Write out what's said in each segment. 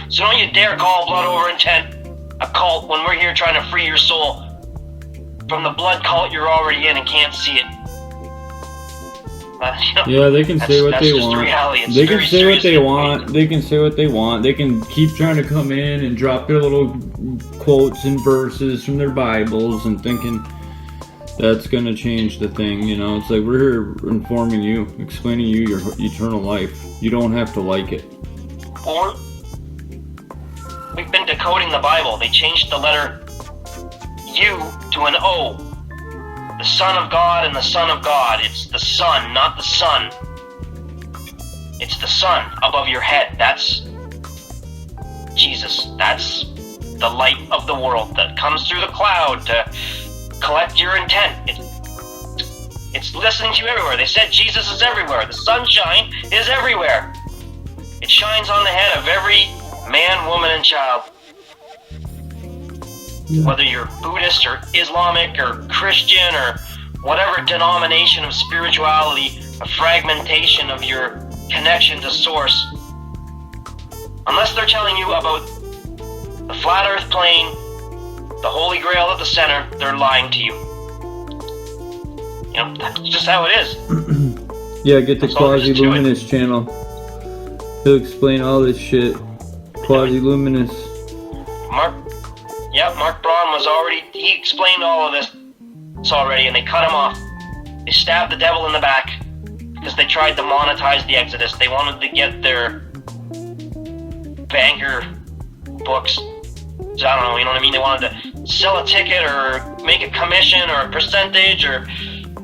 So don't you dare call blood over intent a cult when we're here trying to free your soul from the blood cult you're already in and can't see it. Yeah, they can say what they want. They can say what they want. They can say what they want. They can keep trying to come in and drop their little quotes and verses from their Bibles and thinking that's gonna change the thing. You know, it's like we're here informing you, explaining you your eternal life. You don't have to like it. Or we've been decoding the Bible. They changed the letter U to an O. The Son of God and the Son of God. It's the Son, not the Sun. It's the Sun above your head. That's Jesus. That's the light of the world that comes through the cloud to collect your intent. It's listening to you everywhere. They said Jesus is everywhere. The sunshine is everywhere. It shines on the head of every man, woman, and child. Yeah. Whether you're Buddhist or Islamic or Christian or whatever denomination of spirituality, a fragmentation of your connection to Source, unless they're telling you about the flat earth plane, the Holy Grail at the center, they're lying to you. You know, that's just how it is. Yeah, get the Quasi-Luminous channel. He'll explain all this shit. Quasi-Luminous. Mark Braun he explained all of this already, and they cut him off. They stabbed the devil in the back because they tried to monetize the Exodus. They wanted to get their banker books. I don't know, you know what I mean? They wanted to sell a ticket or make a commission or a percentage or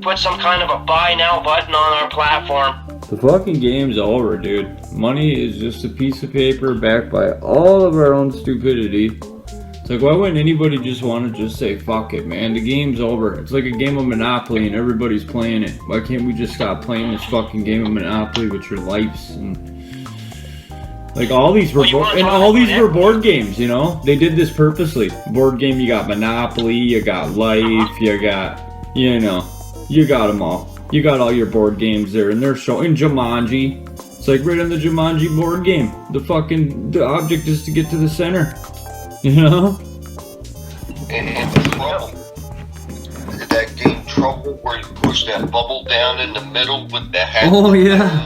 put some kind of a buy now button on our platform. The fucking game's over, dude. Money is just a piece of paper backed by all of our own stupidity. It's like, why wouldn't anybody just want to just say, fuck it, man, the game's over. It's like a game of Monopoly and everybody's playing it. Why can't we just stop playing this fucking game of Monopoly with your lives? And like all these were board games, you know? They did this purposely. Board game, you got Monopoly, you got Life, you got, you know, you got them all. You got all your board games there, and they're showing Jumanji. It's like right on the Jumanji board game. The object is to get to the center. You know? And Trouble. That game Trouble where you push that bubble down in the middle with the hat and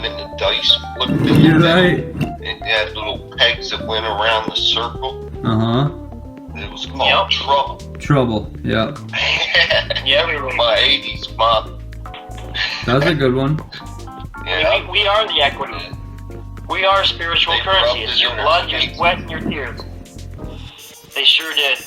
the dice flipped in You're right. And it had little pegs that went around the circle. Uh-huh. It was called Trouble. Trouble, yeah. Yeah, we were my 80s mom. That's a good one. Yeah. We are the equity. We are spiritual currency. It's your blood, your sweat, and your tears. They sure did.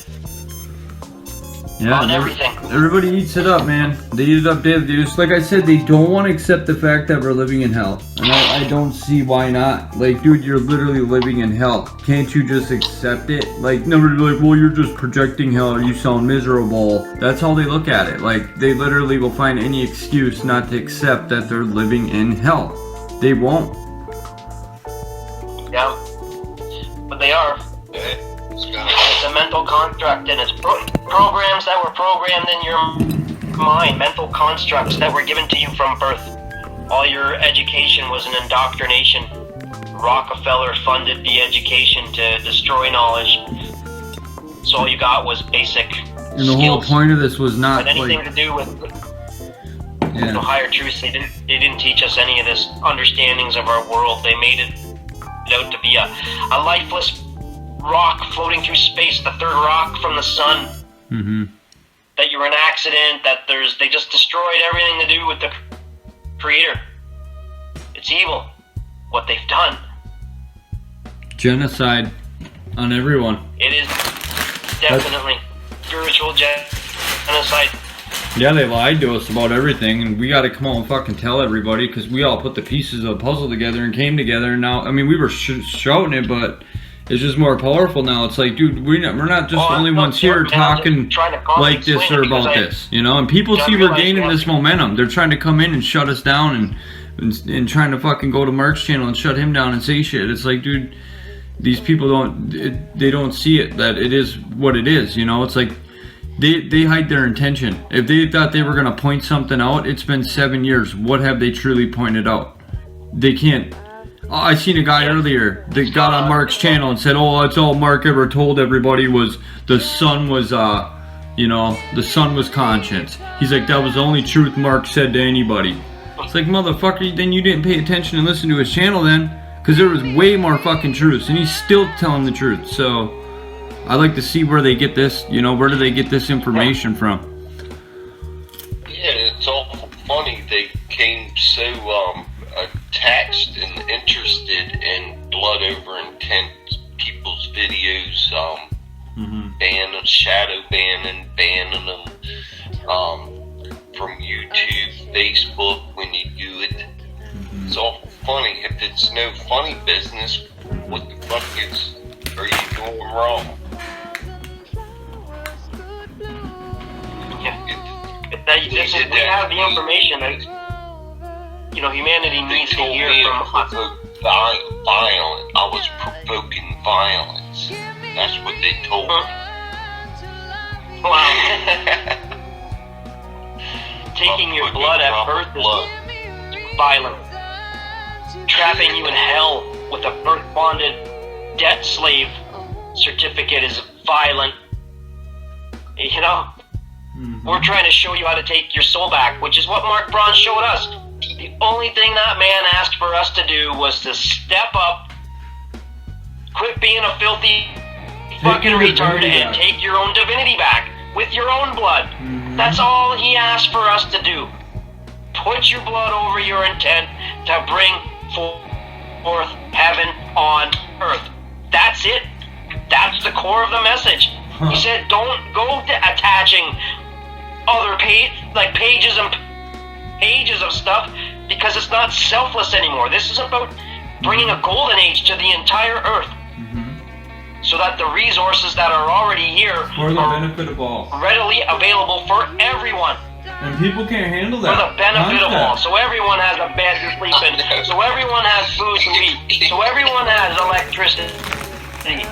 Yeah, on everything. Everybody eats it up, man. They eat it up daily. Just like I said, they don't want to accept the fact that we're living in hell. And I don't see why not. Like, dude, you're literally living in hell. Can't you just accept it? Like, nobody's like, well, you're just projecting hell or you sound miserable. That's how they look at it. Like, they literally will find any excuse not to accept that they're living in hell. They won't. Yeah. But they are. It's a mental construct, and it's programs that were programmed in your mind, mental constructs that were given to you from birth. All your education was an indoctrination. Rockefeller funded the education to destroy knowledge. So all you got was basic And the skills. whole point of this was not Had anything like, to do with higher truths. They didn't teach us any of this understandings of our world. They made it out to be a lifeless rock floating through space, the third rock from the sun. Mm-hmm. That you're an accident, that they just destroyed everything to do with the creator. It's evil, what they've done. genocide on everyone. It is definitely spiritual genocide. Yeah, they lied to us about everything, and we got to come out and fucking tell everybody, because we all put the pieces of the puzzle together and came together. And now, I mean, we were shouting it, but it's just more powerful now. It's like, dude, we're not just the only ones here talking like this or about this, you know? And people see we're gaining this momentum. They're trying to come in and shut us down and trying to fucking go to Mark's channel and shut him down and say shit. It's like, dude, these people don't see it, that it is what it is, you know? It's like, they hide their intention. If they thought they were going to point something out, it's been 7 years. What have they truly pointed out? They can't. Oh, I seen a guy earlier that got on Mark's channel and said, "Oh, that's all Mark ever told everybody was the sun was, the sun was conscience." He's like, "That was the only truth Mark said to anybody." It's like, motherfucker, then you didn't pay attention and listen to his channel then, because there was way more fucking truths, and he's still telling the truth. So I like to see where they get this, where do they get this information from? Yeah, it's awful funny. They came so attached and interested in blood over intent people's videos, shadow banning them from YouTube, Facebook when you do it. It's awful funny. If it's no funny business, what the fuck are you doing wrong? We have the information that humanity needs to hear from us. Violent. I was provoking violence. That's what they told me. Wow. Taking your blood at birth is violent. Trapping you in hell with a birth bonded debt slave certificate is violent. We're trying to show you how to take your soul back, which is what Mark Braun showed us. The only thing that man asked for us to do was to step up, quit being a filthy fucking retard, and take your own divinity back with your own blood. That's all he asked for us to do. Put your blood over your intent to bring forth heaven on earth. That's it. That's the core of the message. He said, don't go to attaching other pages and pages of stuff, because it's not selfless anymore. This is about bringing a golden age to the entire earth, so that the resources that are already here for the benefit of all, readily available for everyone. And people can't handle that. For the benefit of all. So everyone has a bed to sleep in. So everyone has food to eat. So everyone has electricity. They're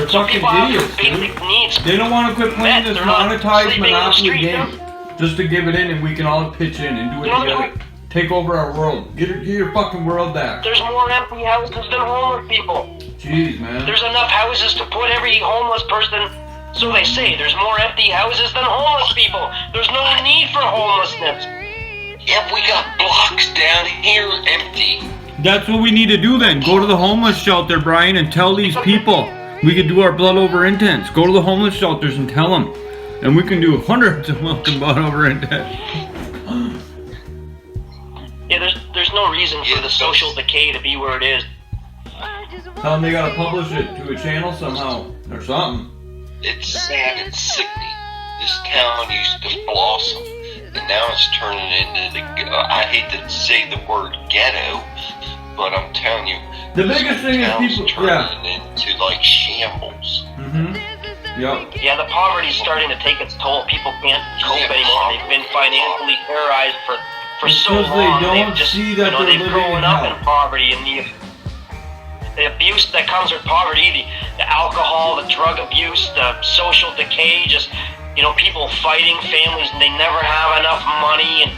So fucking people have their idiots, dude. basic needs. They don't want to quit playing this They're not monetized sleeping in the Monopoly street, game just to give it in and we can all pitch in and do it together. Take over our world. Get your fucking world back. There's more empty houses than homeless people. Jeez, man. There's enough houses to put every homeless person. So they say there's more empty houses than homeless people. There's no need for homelessness. Yeah, we got blocks down here empty. That's what we need to do then. Go to the homeless shelter, Brian, and tell these people we could do our blood over intents. Go to the homeless shelters and tell them. And we can do hundreds of welcome blood over intents. Yeah, there's no reason for the social decay to be where it is. Tell them they gotta publish it to a channel somehow or something. It's sad and sickening. This town used to blossom, and now it's turning into I hate to say the word ghetto, but I'm telling you, the biggest thing is people turning into like shambles. Yep. Yeah, the poverty's starting to take its toll. People can't cope anymore. They've been financially terrorized for so long. They don't see that they're they've living grown in up hell. in poverty, and the abuse that comes with poverty, the alcohol, the drug abuse, the social decay, just people fighting, families, and they never have enough money, and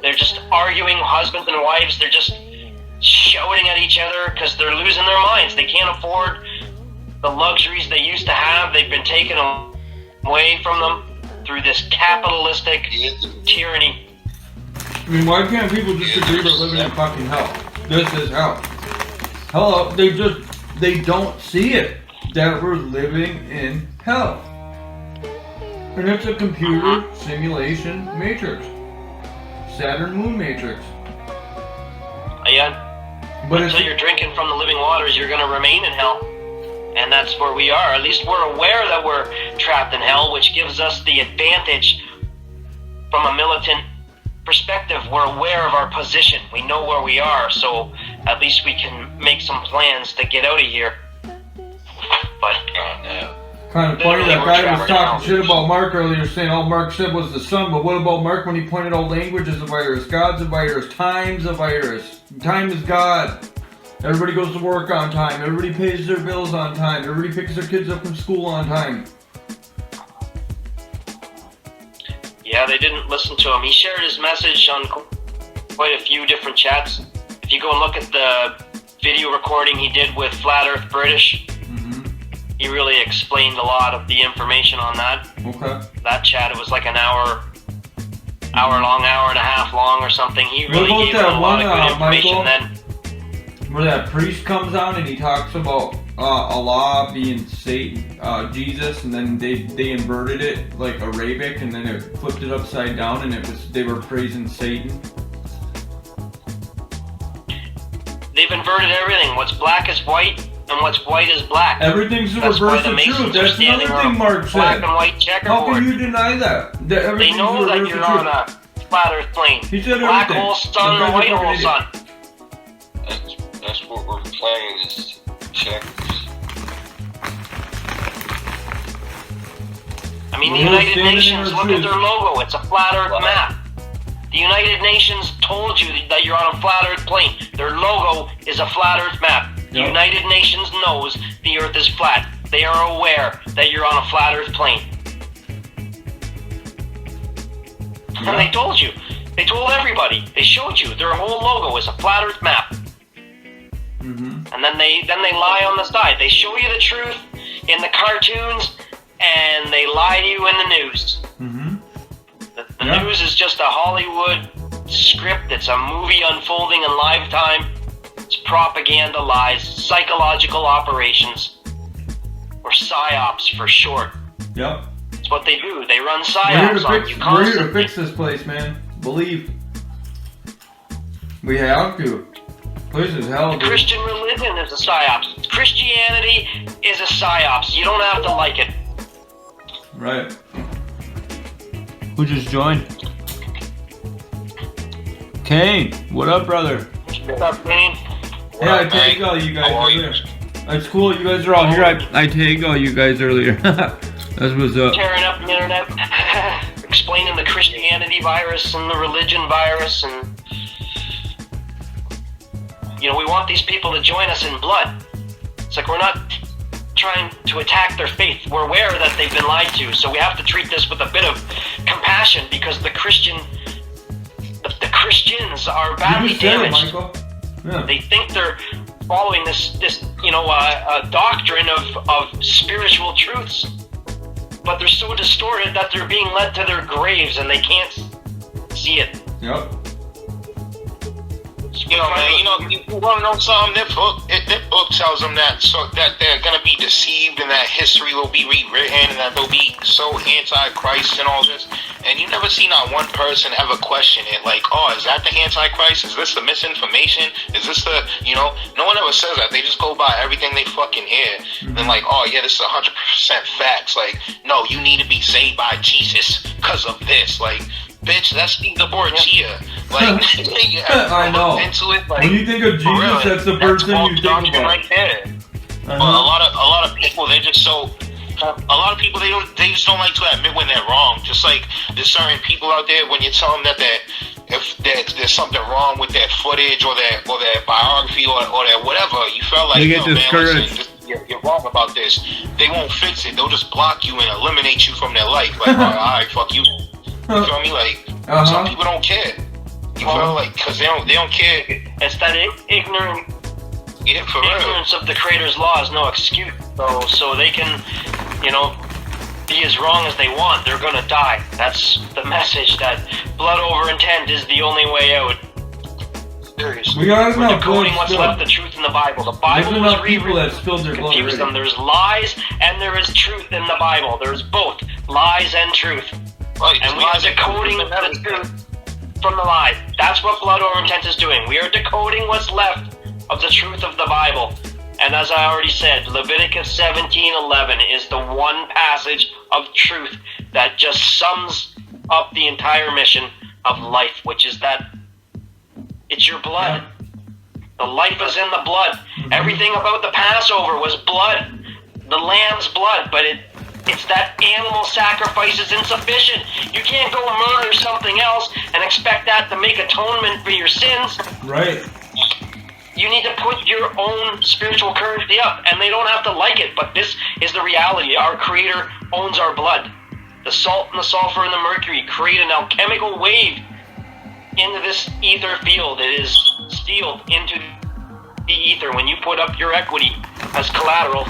they're just arguing, husbands and wives. They're just shouting at each other because they're losing their minds. They can't afford the luxuries they used to have. They've been taken away from them through this capitalistic tyranny. I mean, why can't people just agree we're living in fucking hell? This is hell. Hello, they don't see it, that we're living in hell. And it's a computer simulation matrix. Saturn moon matrix. Yeah. But until you're drinking from the living waters, you're going to remain in hell. And that's where we are. At least we're aware that we're trapped in hell, which gives us the advantage from a militant perspective. We're aware of our position. We know where we are, so at least we can make some plans to get out of here. But kind of funny that guy was talking shit about Mark earlier, saying all Mark said was the sun, but what about Mark when he pointed out language is a virus, God's a virus, time's a virus, time is God. Everybody goes to work on time. Everybody pays their bills on time. Everybody picks their kids up from school on time. Yeah, they didn't listen to him. He shared his message on quite a few different chats. If if you go and look at the video recording he did with Flat Earth British, he really explained a lot of the information on that. Okay. That chat, it was like an hour long, hour and a half long or something. He really What about gave that them a lot of one, good information Michael? then. Where that priest comes on and he talks about Allah being Satan, Jesus, and then they inverted it like Arabic, and then it flipped it upside down, and they were praising Satan. They've inverted everything. What's black is white, and what's white is black. Everything's the That's why reverse the of Masons truth. are That's standing another on thing a Mark said. black and white checkerboard. How can you deny that? That They everything's know the that reverse you're of on truth. a flat Earth plane. He said Black everything. hole sun, The white guy's a hole fucking sun. That's what we're playing is checkers. I mean, the We're United standing in Nations, our look truth. at their logo. It's a flat Earth map. The United Nations told you that you're on a flat Earth plane. Their logo is a flat Earth map. The Yep. United Nations knows the Earth is flat. They are aware that you're on a flat Earth plane. And they told you. They told everybody. They showed you. Their whole logo is a flat Earth map. And then they lie on the side. They show you the truth in the cartoons, and they lie to you in the news. The news is just a Hollywood script. It's a movie unfolding in live time. It's propaganda lies, psychological operations, or PSYOPs for short. Yep. That's what they do. They run We're here PSYOPs on you to fix constantly. this place, man. Believe. We have to. Place is hell, The dude. Christian religion is a PSYOPs. Christianity is a PSYOPs. You don't have to like it. Right. Who just joined? Kane, what up, brother? What's up, Dean? Hey, I tagged all you guys earlier. That's cool, you guys are all here. I tagged all you guys earlier. That's what's up. Tearing up the internet, explaining the Christianity virus and the religion virus, and we want these people to join us in blood. It's like we're not trying to attack their faith. We're aware that they've been lied to, so we have to treat this with a bit of compassion because the Christians are badly You just said it, damaged. Michael. Yeah. They think they're following this doctrine of spiritual truths, but they're so distorted that they're being led to their graves and they can't see it. Yep. Man, you want to know something? Their book tells them that they're going to be deceived and that history will be rewritten and that they'll be so anti-Christ and all this. And you never see not one person ever question it. Like, oh, is that the anti-Christ? Is this the misinformation? Is this the, no one ever says that. They just go by everything they fucking hear. And like, oh, yeah, this is 100% facts. Like, no, you need to be saved by Jesus because of this. Like, bitch, that's the Borgia. Like, I know. Into it, like, When you think of Jesus, real, that's the first thing you think doctrine about. right there. But a lot of people, they're just so. A lot of people, they just don't like to admit when they're wrong. Just like there's certain people out there, when you tell them that if there's something wrong with their footage or their biography or their whatever, you feel like, They get man, discouraged. listen, you're wrong about this. They won't fix it. They'll just block you and eliminate you from their life. Like, all right, fuck you. You feel me? Like, some people don't care. You feel like, because they don't care. It's that ignorance of the Creator's law is no excuse, though, so they can, be as wrong as they want. They're gonna die. That's the message, that blood over intent is the only way out. Seriously. We got We're enough decoding blood what's spilled. left, the truth in the Bible. The There's Bible was enough people that spilled their blood confuse them. already. There's lies and there is truth in the Bible. There's both lies and truth. Right, And we are decoding the truth from the lie. That's what blood over intent is doing. We are decoding what's left of the truth of the Bible. And as I already said, Leviticus 17:11 is the one passage of truth that just sums up the entire mission of life, which is that it's your blood. The life is in the blood. Everything about the Passover was blood, the lamb's blood, but it's that animal sacrifice is insufficient. You can't go murder something else and expect that to make atonement for your sins. Right. You need to put your own spiritual currency up, and they don't have to like it, but this is the reality. Our Creator owns our blood. The salt and the sulfur and the mercury create an alchemical wave into this ether field. It is sealed into the ether when you put up your equity as collateral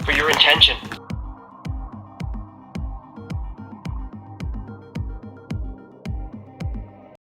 for your intention.